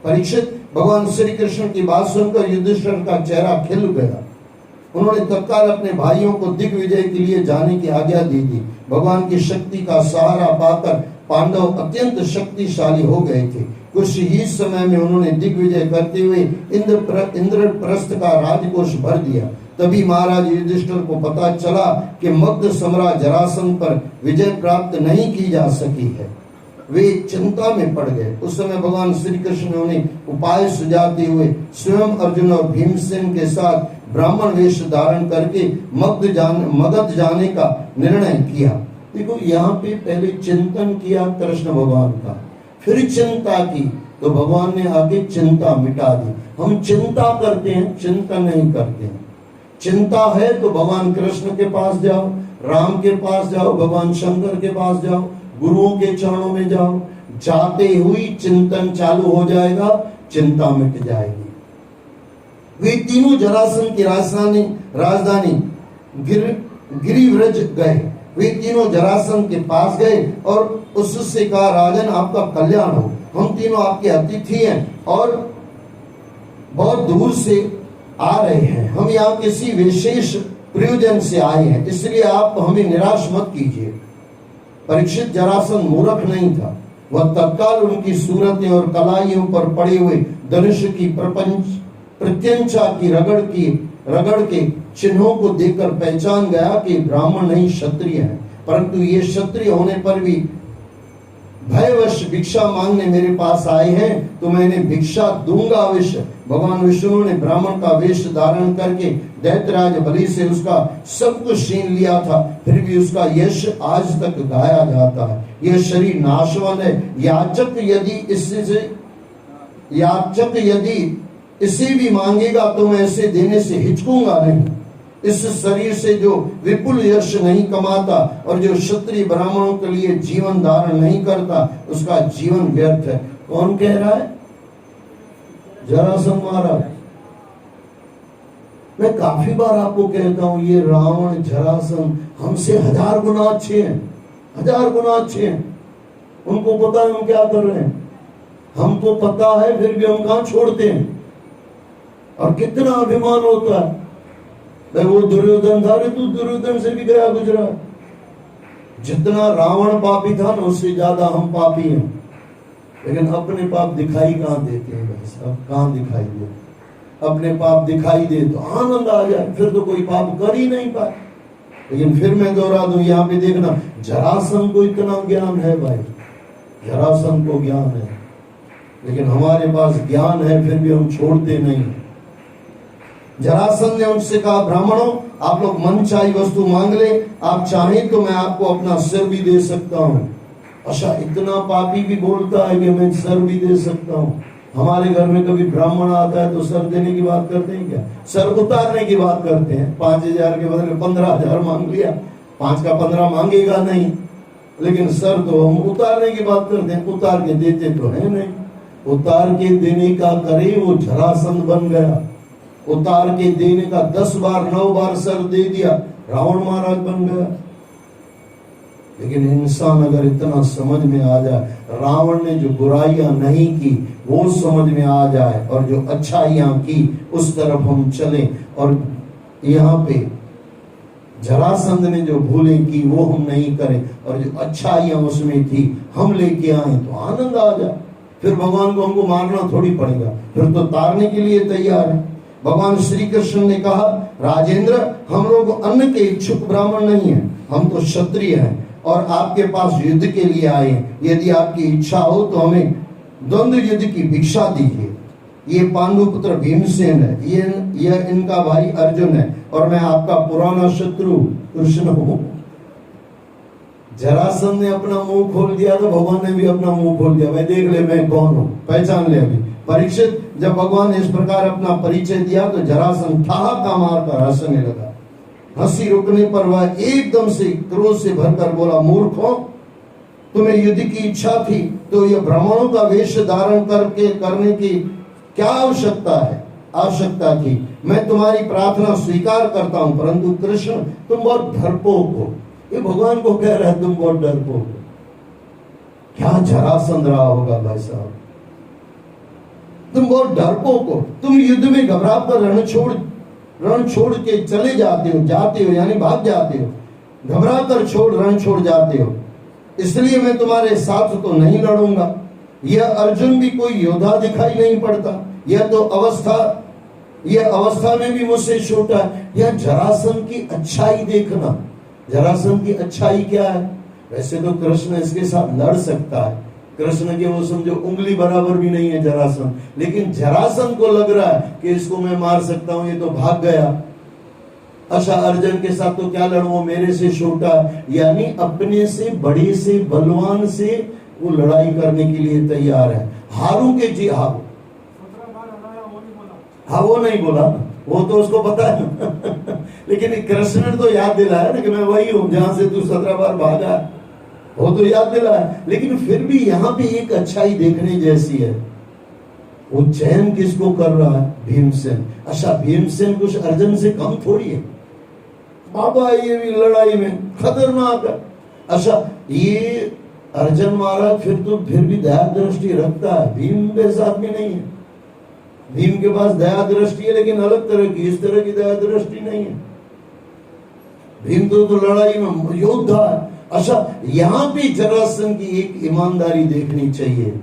परीक्षित, भगवान श्री कृष्ण की बात सुनकर युधिष्ठिर का चेहरा खिल गया। उन्होंने तत्काल अपने भाइयों को दिग्विजय के लिए जाने की आज्ञा दी थी। भगवान की शक्ति का सहारा पाकर पांडव अत्यंत शक्तिशाली हो गए थे। कुछ ही समय में उन्होंने दिग्विजय करते हुए इंद्रप्रस्थ का राजकोष भर दिया। तभी महाराज युधिष्ठिर को पता चला कि मगध सम्राट जरासंध पर विजय प्राप्त नहीं की जा सकी है। वे चिंता में पड़ गए। उस समय भगवान श्री कृष्ण ने उन्हें उपाय सुझाते हुए स्वयं अर्जुन और भीमसेन के साथ ब्राह्मण वेश धारण करके मगध जाने का निर्णय किया। देखो यहाँ पे पहले चिंतन किया कृष्ण भगवान का, फिर चिंता की, तो भगवान ने आगे चिंता मिटा दी। हम चिंता करते हैं, चिंता नहीं करते हैं। चिंता है तो भगवान कृष्ण के पास जाओ, राम के पास जाओ, भगवान शंकर के पास जाओ, गुरुओं के चरणों में जाओ। जाते हुई चिंतन चालू हो जाएगा, चिंता मिट जाएगी। वे तीनों जरासंध की राजधानी गिरिव्रज गए। वे तीनों जरासंध के पास गए और उससे कहा, राजन आपका कल्याण हो। हम तीनों आपके अतिथि हैं और बहुत दूर से आ रहे हैं। हम यहाँ किसी विशेष प्रयोजन से आए हैं, इसलिए आप हमें निराश मत कीजिए। परीक्षित, जरासंध मूर्ख नहीं था। वह तत्काल उनकी सूरतें और कलाइयों पर पड़े हुए धनुष की प्रत्यंचा की रगड़ के चिन्हों को देखकर पहचान गया कि ब्राह्मण नहीं क्षत्रिय है। परंतु ये क्षत्रिय होने पर भी भयवश भिक्षा मांगने मेरे पास आए हैं, तो मैं इन्हें भिक्षा दूंगा अवश्य। भगवान विष्णु ने ब्राह्मण का वेश धारण करके दैत्यराज बलि से उसका सब कुछ छीन लिया था, फिर भी उसका यश आज तक गाया जाता है। यह शरीर नाशवान है। याचक यदि इसे भी मांगेगा तो मैं इसे देने से हिचकूंगा नहीं। इस शरीर से जो विपुल यश नहीं कमाता और जो क्षत्रिय ब्राह्मणों के लिए जीवन धारण नहीं करता, उसका जीवन व्यर्थ है। कौन कह रहा है? जरासंध महाराज। मैं काफी बार आपको कहता हूं, ये रावण जरासंध हमसे 1000 गुना अच्छे हैं, 1000 गुना अच्छे हैं। उनको पता है हम क्या कर रहे हैं, हमको पता है, फिर भी हम कहां छोड़ते हैं। और कितना अभिमान होता है। भाई वो दुर्योधन था, तू दुर्योधन से भी गया गुजरा। जितना रावण पापी था ना, उससे ज्यादा हम पापी हैं। लेकिन अपने पाप दिखाई कहां देते हैं भाई साहब, कहां दिखाई देते। अपने पाप दिखाई दे तो आनंद आ जाए, फिर तो कोई पाप कर ही नहीं पाए। लेकिन फिर मैं दोहरा दूं, यहाँ पे देखना, जरासंध को इतना ज्ञान है भाई, जरासंध को ज्ञान है, लेकिन हमारे पास ज्ञान है फिर भी हम छोड़ते नहीं। जरासंध ने उनसे कहा, ब्राह्मणों आप लोग मनचाही वस्तु मांग ले, आप चाहें तो मैं आपको अपना सिर भी दे सकता हूँ। अच्छा, इतना पापी भी बोलता है कि मैं सर भी दे सकता हूँ। हमारे घर में कभी ब्राह्मण आता है तो सर देने की बात करते हैं क्या? सर उतारने की बात करते हैं। 5,000 के बदले 15,000 मांग लिया, 5 का 15 मांगेगा नहीं, लेकिन सर तो हम उतारने की बात करते हैं। उतार के देते तो है नहीं, उतार के देने का करे वो जरासंध बन गया। उतार के देने का 10 बार 9 बार सर दे दिया, रावण महाराज बन गया। लेकिन इंसान अगर इतना समझ में आ जाए, रावण ने जो बुराइयां नहीं की वो समझ में आ जाए, और जो अच्छाइयां की उस तरफ हम चलें, और यहाँ पे जरासंध ने जो भूलें की वो हम नहीं करें, और जो अच्छाइयां उसमें थी हम लेके आए, तो आनंद आ जाए। फिर भगवान को हमको मारना थोड़ी पड़ेगा, फिर तो तारने के लिए तैयार है। भगवान श्री कृष्ण ने कहा, राजेंद्र हम लोग अन्न के इच्छुक ब्राह्मण नहीं है, हम तो क्षत्रिय हैं और आपके पास युद्ध के लिए आए हैं। यदि आपकी इच्छा हो तो हमें द्वंद्व युद्ध की भिक्षा दीजिए। ये पांडु पुत्र भीमसेन है, ये इनका भाई अर्जुन है, और मैं आपका पुराना शत्रु कृष्ण हूं। जरासंध ने अपना मुंह खोल दिया तो भगवान ने भी अपना मुंह खोल दिया, भाई देख ले मैं कौन हूं, पहचान ले। अभी परीक्षित जब भगवान ने इस प्रकार अपना परिचय दिया तो जरासंध ठहाका मारकर हंसने लगा। हंसी रुकने पर वह एकदम से क्रोध से भरकर बोला, मूर्खों, तुम्हें युद्ध की इच्छा थी तो यह ब्राह्मणों का वेश धारण करने की क्या आवश्यकता थी। मैं तुम्हारी प्रार्थना स्वीकार करता हूं, परंतु कृष्ण तुम बहुत डरपोक हो। ये भगवान को कह रहा है तुम बहुत डरपोक हो। क्या जरासंध रहा होगा भाई साहब, तुम बहुत डरपोक हो, तुम युद्ध में घबरा कर रण छोड़ के चले जाते हो यानी भाग जाते हो, घबरा कर रण छोड़ जाते हो, इसलिए मैं तुम्हारे साथ तो नहीं लड़ूंगा। यह अर्जुन भी कोई योद्धा दिखाई नहीं पड़ता, यह अवस्था में भी मुझसे छोटा है। यह जरासंध की अच्छाई देखना, जरासंध की अच्छाई क्या है। वैसे तो कृष्ण इसके साथ लड़ सकता है, कृष्ण के वो समझो उंगली बराबर भी नहीं है जरासंध, लेकिन जरासंध को लग रहा है कि इसको मैं मार सकता हूं, ये तो भाग गया। अच्छा, अर्जुन के साथ तो क्या लड़ूं, वो मेरे से छोटा, यानी अपने से बड़े से बलवान से वो लड़ाई करने के लिए तैयार है। हारू के जी हारू, हाँ वो नहीं बोला, वो तो उसको पता है लेकिन कृष्ण ने तो याद दिलाया ना कि मैं वही हूं जहां से तू 17 बार भागा, वो तो याद दिलाया। लेकिन फिर भी यहाँ पे एक अच्छाई देखने जैसी है। वो चयन किसको कर रहा है, भीमसेन। अच्छा, भीमसेन कुछ अर्जुन से कम थोड़ी है बाबा, ये भी लड़ाई में खतरनाक है। अच्छा, ये अर्जुन महाराज फिर भी दया दृष्टि रखता है, भीम वैसा आदमी नहीं है। भीम के पास दया दृष्टि है, लेकिन अलग तरह की, इस तरह की दया दृष्टि नहीं है। भीम तो लड़ाई में योद्धा है। अच्छा, यहाँ भी जरासंध की एक ईमानदारी देखनी चाहिए,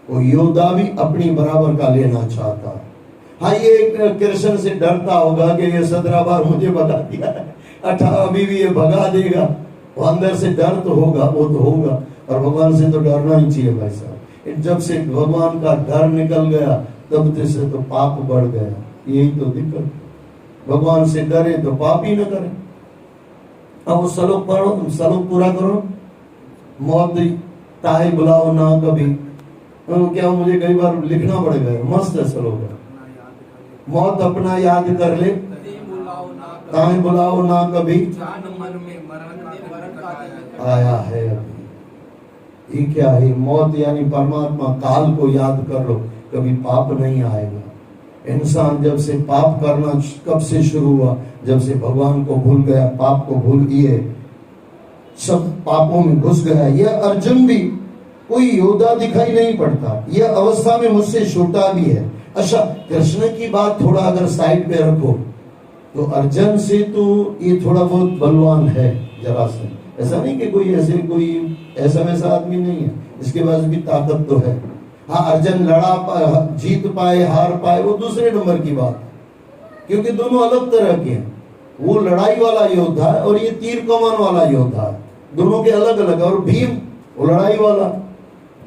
वो योद्धा भी अपनी बराबर का लेना चाहता है। हाँ, ये कृष्ण से डरता होगा कि ये 17 बार मुझे भगा दिया है, 18 अभी भी ये भगा देगा, वो अंदर से डर तो होगा, वो तो होगा। और भगवान से तो डरना ही चाहिए भाई साहब। जब से भगवान का डर निकल गया तब से तो पाप बढ़ गया, यही तो दिक्कत। भगवान से डरे तो पाप ही न करें। अब वो श्लोक पढ़ो, तुम श्लोक पूरा करो। मौत ताहे बुलाओ ना कभी, तो क्या मुझे कई बार लिखना पड़ेगा, मस्त है श्लोक। मौत अपना याद कर ले, ताहे बुलाओ ना कभी, आया है अभी। ये क्या है, मौत यानी परमात्मा काल को याद कर लो, कभी पाप नहीं आएगा। इंसान जब से पाप करना कब से शुरू हुआ, जब से भगवान को भूल गया, पाप को भूल गए, सब पापों में घुस गया। यह अर्जुन भी कोई योद्धा दिखाई नहीं पड़ता, यह अवस्था में मुझसे छोटा भी है। अच्छा, कृष्ण की बात थोड़ा अगर साइड पे रखो तो अर्जुन से तो ये थोड़ा बहुत बलवान है जरासंध। ऐसा नहीं कि कोई ऐसा वैसा आदमी नहीं है, इसके पास भी ताकत तो है। हाँ, अर्जुन जीत पाए हार पाए वो दूसरे नंबर की बात, क्योंकि दोनों अलग तरह के हैं। वो लड़ाई वाला योद्धा है और ये तीर कमान वाला योद्धा है, दोनों के अलग अलग। और भीम वो लड़ाई वाला,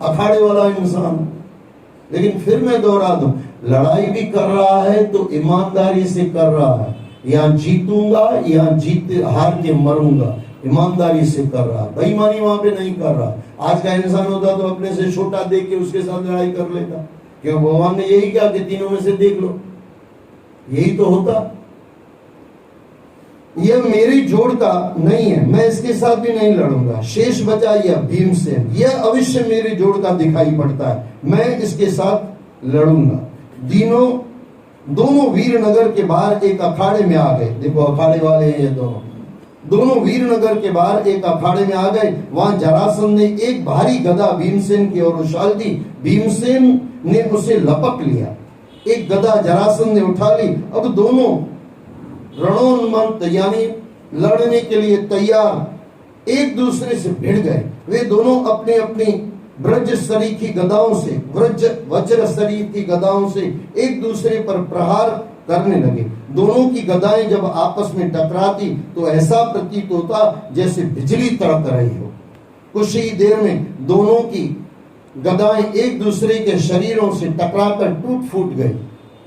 अखाड़े वाला इंसान। लेकिन फिर मैं दोहरा दूं, लड़ाई भी कर रहा है तो ईमानदारी से कर रहा है। यहाँ जीतूंगा, यहाँ जीत हार के मरूंगा, ईमानदारी से कर रहा है, बेईमानी वहां पे नहीं कर रहा। आज का इंसान होता तो अपने से छोटा देख के उसके साथ लड़ाई कर लेता। क्यों? भगवान ने यही कहा कि तीनों में से देख लो, यही तो होता। यह मेरी जोड़ का नहीं है, मैं इसके साथ भी नहीं लड़ूंगा। शेष बचा यह भीमसेन, यह अवश्य मेरी जोड़ का दिखाई पड़ता है, मैं इसके साथ लड़ूंगा। दोनों वीरनगर के बाहर एक अखाड़े में आ गए। देखो अखाड़े वाले हैं ये दोनों वीरनगर के बाहर एक अखाड़े में आ गए। वहां जरासंध ने एक भारी गदा भीमसेन की ओर उछाल दी। भीमसेन ने उसे लपक लिया। एक गदा जरासंध ने उठा ली। अब दोनों रणोन्मत्त यानी लड़ने के लिए तैयार एक दूसरे से भिड़ गए। वे दोनों अपनी अपनी वज्र सरीखी गदाओं से वज्र सरीखी गदाओं से एक दूसरे पर प्रहार करने लगे। दोनों की गदाएं जब आपस में टकराती तो ऐसा प्रतीत होता जैसे बिजली तड़क रही हो। कुछ ही देर में दोनों की गदाएं एक दूसरे के शरीरों से टकराकर टूट फूट गई।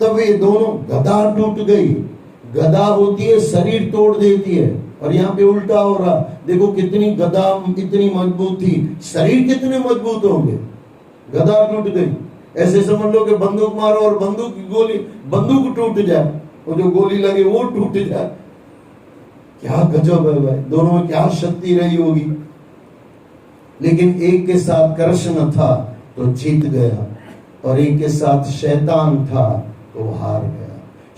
तब वे दोनों गदा टूट गई। गदा होती है शरीर तोड़ देती है, और यहाँ पे उल्टा हो रहा। देखो कितनी गदा इतनी मजबूत थी, शरीर कितने मजबूत होंगे। गदा टूट गई। ऐसे समझ लो कि बंदूक मारो और बंदूक की गोली, बंदूक टूट जाए और जो गोली लगे वो टूट जाए। क्या गजब है भाई, दोनों में क्या शक्ति रही होगी। लेकिन एक के साथ कृष्ण था तो जीत गया, और एक के साथ शैतान था तो हार गया।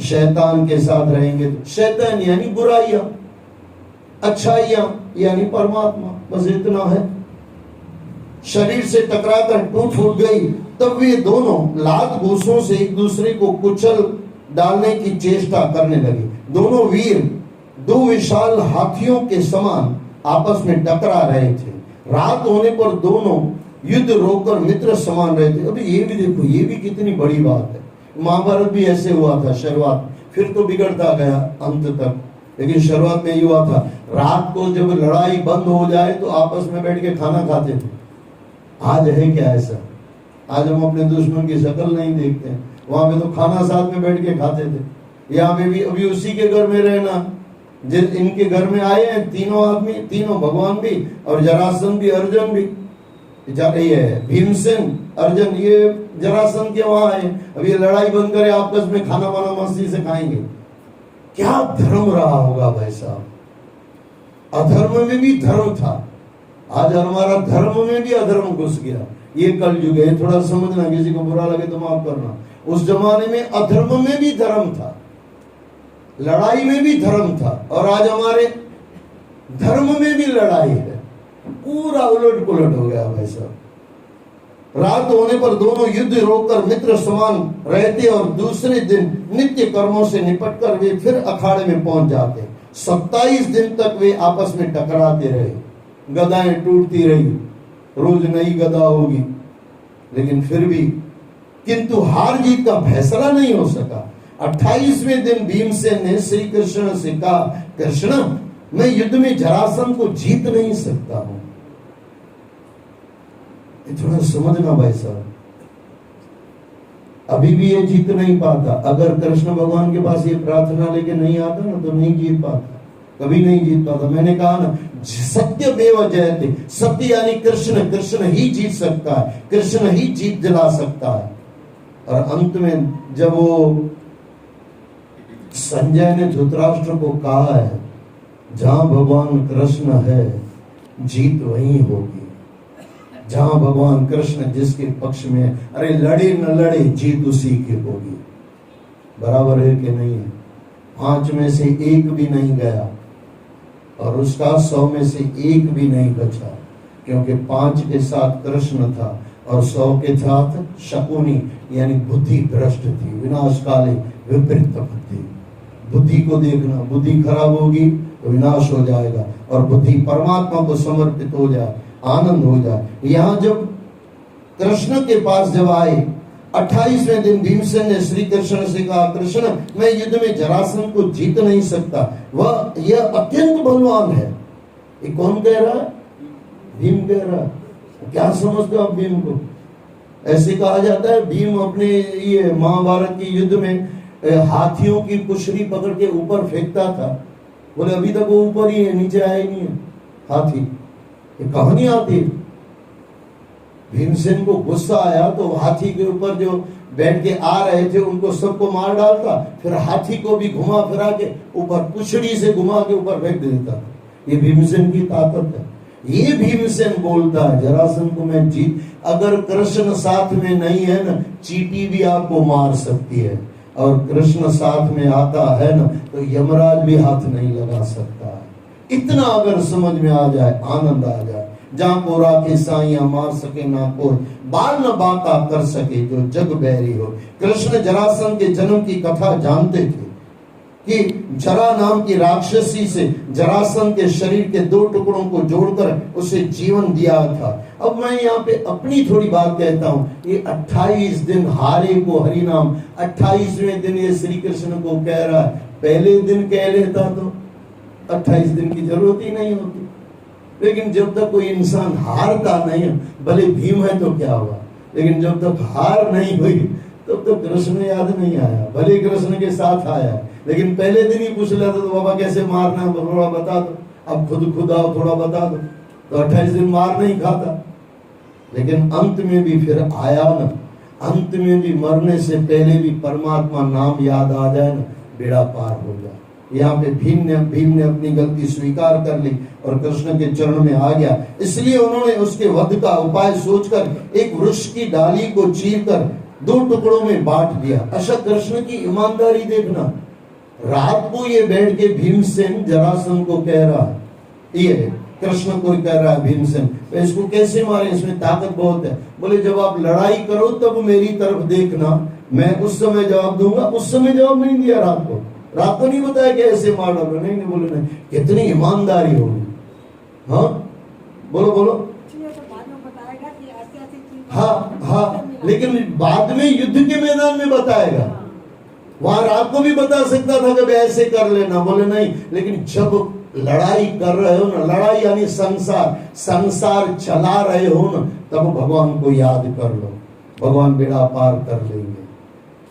शैतान के साथ रहेंगे तो शैतान यानी बुराइयां, अच्छाइयां यानी परमात्मा, बस इतना है। शरीर से टकराकर टूट फूट गई। तब वे दोनों लात घूंसों से एक दूसरे को कुचल डालने की चेष्टा करने लगे। दोनों वीर दो विशाल हाथियों के समान आपस में टकरा रहे थे। रात होने पर दोनों युद्ध रोककर मित्र समान रहे थे। अभी ये भी देखो, ये भी कितनी बड़ी बात है। महाभारत भी ऐसे हुआ था शुरुआत, फिर तो बिगड़ता गया अंत तक, लेकिन शुरुआत में ही हुआ था। रात को जब लड़ाई बंद हो जाए तो आपस में बैठ के खाना खाते थे। आज है क्या ऐसा? आज हम अपने दुश्मन की शक्ल नहीं देखते हैं। वहां पे तो खाना साथ में बैठ के खाते थे। यहाँ पे भी अभी उसी के घर में रहना, जिस इनके घर में आए हैं तीनों आदमी, तीनों भगवान भी और जरासंध भी, अर्जुन भी, ये भीमसेन अर्जुन ये जरासंध के वहां आए। अब ये लड़ाई बंद करे, आपस में खाना वाना मस्ती से खाएंगे। क्या धर्म रहा होगा भाई साहब। अधर्म में भी धर्म था, आज हमारा धर्म में भी अधर्म घुस गया। ये कल युग है, थोड़ा समझना, किसी को बुरा लगे तो माफ करना। उस जमाने में अधर्म में भी धर्म था, लड़ाई में भी धर्म था, और आज हमारे धर्म में भी लड़ाई है। पूरा उलट पुलट हो गया भाई साहब। रात होने पर दोनों युद्ध रोककर मित्र समान रहते और दूसरे दिन नित्य कर्मों से निपटकर वे फिर अखाड़े में पहुंच जाते। 27 दिन तक वे आपस में टकराते रहे। गदाएं टूटती रही, रोज नई गदा होगी, लेकिन फिर भी किंतु हार जीत का फैसला नहीं हो सका। 28वें दिन भीमसेन ने श्री कृष्ण से कहा, कृष्ण मैं युद्ध में जरासंध को जीत नहीं सकता हूं। थोड़ा समझना भाई साहब, अभी भी ये जीत नहीं पाता। अगर कृष्ण भगवान के पास ये प्रार्थना लेके नहीं आता ना तो नहीं जीत पाता, कभी नहीं जीत पाता। मैंने कहा ना, सत्यमेव जयते, सत्य यानी कृष्ण, कृष्ण ही जीत सकता है, कृष्ण ही जीत दिला सकता है। और अंत में जब वो संजय ने धृतराष्ट्र को कहा है, जहां भगवान कृष्ण है जीत वहीं होगी। जहां भगवान कृष्ण जिसके पक्ष में है, अरे लड़े न लड़े जीत उसी की होगी। बराबर है कि नहीं है? 5 में से 1 भी नहीं गया और उसका 100 में से 1 भी नहीं बचा, क्योंकि 5 के साथ कृष्ण था और 100 के साथ शकुनी यानी बुद्धि भ्रष्ट थी। विनाशकाले विपरीत बुद्धि। बुद्धि को देखना, बुद्धि खराब होगी तो विनाश हो जाएगा, और बुद्धि परमात्मा को समर्पित हो जाए, आनंद हो जाए। यहाँ जब कृष्ण के पास जब आए 28वें दिन भीमसेन ने श्री कृष्ण से कहा, कृष्ण मैं युद्ध में जरासंध को जीत नहीं सकता, यह अत्यंत बलवान है। ये कौन कह रहा है? भीम कह रहा है। क्या समझते हो आप भीम को? ऐसे कहा जाता है भीम अपने ये महाभारत के युद्ध में हाथियों की पुछड़ी पकड़ के ऊपर फेंकता था। बोले अभी तक वो ऊपर ही है, नीचे आया ही नहीं है हाथी। ये कहानी आती है। भीमसेन को गुस्सा आया तो हाथी के ऊपर जो बैठ के आ रहे थे उनको सबको मार डालता, फिर हाथी को भी घुमा फिरा के ऊपर पुछड़ी से घुमा के ऊपर फेंक देता। ये भीमसेन की ताकत है। ये भीमसेन बोलता है जरासंध को मैं जीत, अगर कृष्ण साथ में नहीं है ना, चींटी भी आपको मार सकती है, और कृष्ण साथ में आता है ना तो यमराज भी हाथ नहीं लगा सकता है। इतना अगर समझ में आ जाए, आनंद आ जाए। जहां को राखे साइया मार सके ना कोई, बाल न बाका कर सके जो जग बैरी हो। कृष्ण जरासंध के जन्म की कथा जानते थे कि जरा नाम की राक्षसी से जरासंध के शरीर के 2 टुकड़ों को जोड़कर उसे जीवन दिया था। अब मैं यहाँ पे अपनी थोड़ी बात कहता हूँ। ये 28 दिन हारे को हरिनाम, 28वें दिन ये श्री कृष्ण को कह रहा है। पहले दिन कह लेता तो 28 दिन की जरूरत ही नहीं होती। लेकिन जब तक कोई इंसान हारता नहीं है, भले भीम है तो क्या हुआ, लेकिन जब तक हार नहीं हुई तब तो कृष्ण याद नहीं आया। भले कृष्ण के साथ आया, लेकिन पहले दिन ही पूछ लेता तो बाबा कैसे मारना है थोड़ा बता दो, अब खुद आओ थोड़ा बता दो, तो 28 दिन मार नहीं खाता। लेकिन अंत में भी फिर आया ना, अंत में भी मरने से पहले भी परमात्मा नाम याद आ जाए ना, बेड़ा पार हो जाए। यहाँ पे भीम ने अपनी गलती स्वीकार कर ली और कृष्ण के चरण में आ गया। इसलिए उन्होंने उसके वध का उपाय सोचकर एक वृक्ष की डाली को चीरकर 2 टुकड़ों में बांट दिया। अच्छा, कृष्ण की ईमानदारी देखना। रात को ये बैठ के भीमसेन जरासंध को कह रहा है, ये कृष्ण को कह रहा है भीमसेन, तो इसको कैसे मारे, इसमें ताकत बहुत है। बोले जब आप लड़ाई करो तब मेरी तरफ देखना, मैं उस समय जवाब दूंगा। उस समय जवाब नहीं दिया, रात को नहीं बताया कि ऐसे मार डालो, नहीं बोले नहीं। कितनी ईमानदारी होगी। हाँ बोलो। हाँ, लेकिन बाद में युद्ध के मैदान में बताएगा। वहां रात को भी बता सकता था कि ऐसे कर लेना, बोले नहीं। लेकिन जब लड़ाई कर रहे हो ना, लड़ाई यानी संसार चला रहे हो ना, तब भगवान को याद कर लो, भगवान बेड़ा पार कर लेंगे।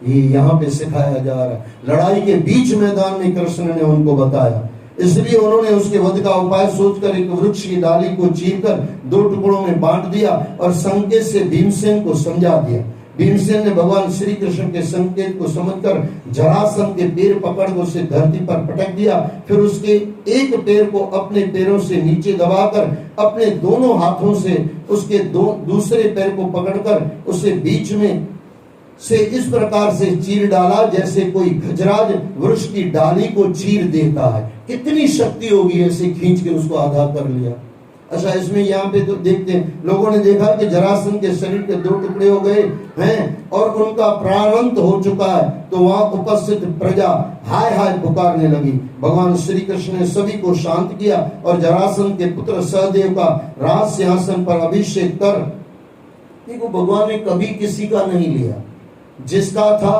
ये यहाँ पे सिखाया जा रहा है। लड़ाई के बीच मैदान में कृष्ण ने उनको बताया। इसलिए उन्होंने उसके वध का उपाय सोचकर एक वृक्ष की डाली को चीरकर 2 टुकड़ों में बांट दिया और संकेत से भीमसेन को समझा दिया। भीमसेन ने भगवान श्री कृष्ण के संकेत को समझकर जरासंध के पैर पकड़ उसे धरती पर पटक दिया। फिर उसके एक पैर को अपने पैरों से नीचे दबाकर अपने दोनों हाथों से उसके दूसरे पैर को पकड़कर उसे बीच में से इस प्रकार से चीर डाला जैसे कोई गजराज वृक्ष की डाली को चीर देता है। कितनी शक्ति होगी, ऐसे खींच के उसको आधा कर लिया। अच्छा, इसमें यहाँ पे तो देखते हैं, लोगों ने देखा कि जरासंध के शरीर के 2 टुकड़े हो गए हैं और उनका प्राणांत हो चुका है। तो वहां उपस्थित प्रजा हाय हाय पुकारने लगी। भगवान श्री कृष्ण ने सभी को शांत किया और जरासंध के पुत्र सहदेव का राज सिंहासन पर अभिषेक कर, देखो भगवान ने कभी किसी का नहीं लिया, जिसका था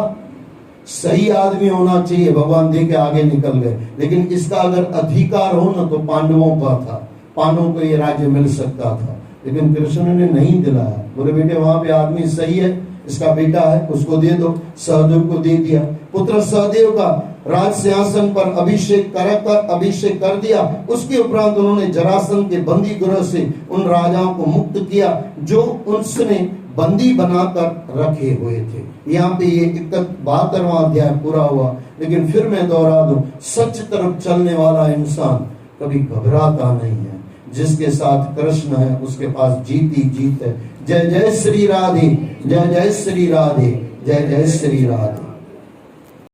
सही आदमी होना चाहिए, भगवान दे के आगे निकल गए। लेकिन इसका अगर अधिकार हो ना तो पांडवों का था, पांडवों को ये राज्य मिल सकता था, लेकिन कृष्ण ने नहीं दिलाया। बोले बेटे वहां पे आदमी सही है, इसका बेटा है, उसको दे दो। सहदेव को दे दिया। पुत्र सहदेव का राज सिंहासन पर अभिषेक कर दिया। उसके उपरांत उन्होंने जरासंध के बंदी गृह से उन राजाओं को मुक्त किया जो उसने बंदी बनाकर रखे हुए थे। यहाँ पे ये 72वां अध्याय पूरा हुआ। लेकिन फिर मैं दोहरा दूं, सच तरफ चलने वाला इंसान कभी घबराता नहीं है। जिसके साथ कृष्ण है उसके पास जीत ही जीत है। जय जय श्री राधे, जय जय श्री राधे, जय जय श्री राधे।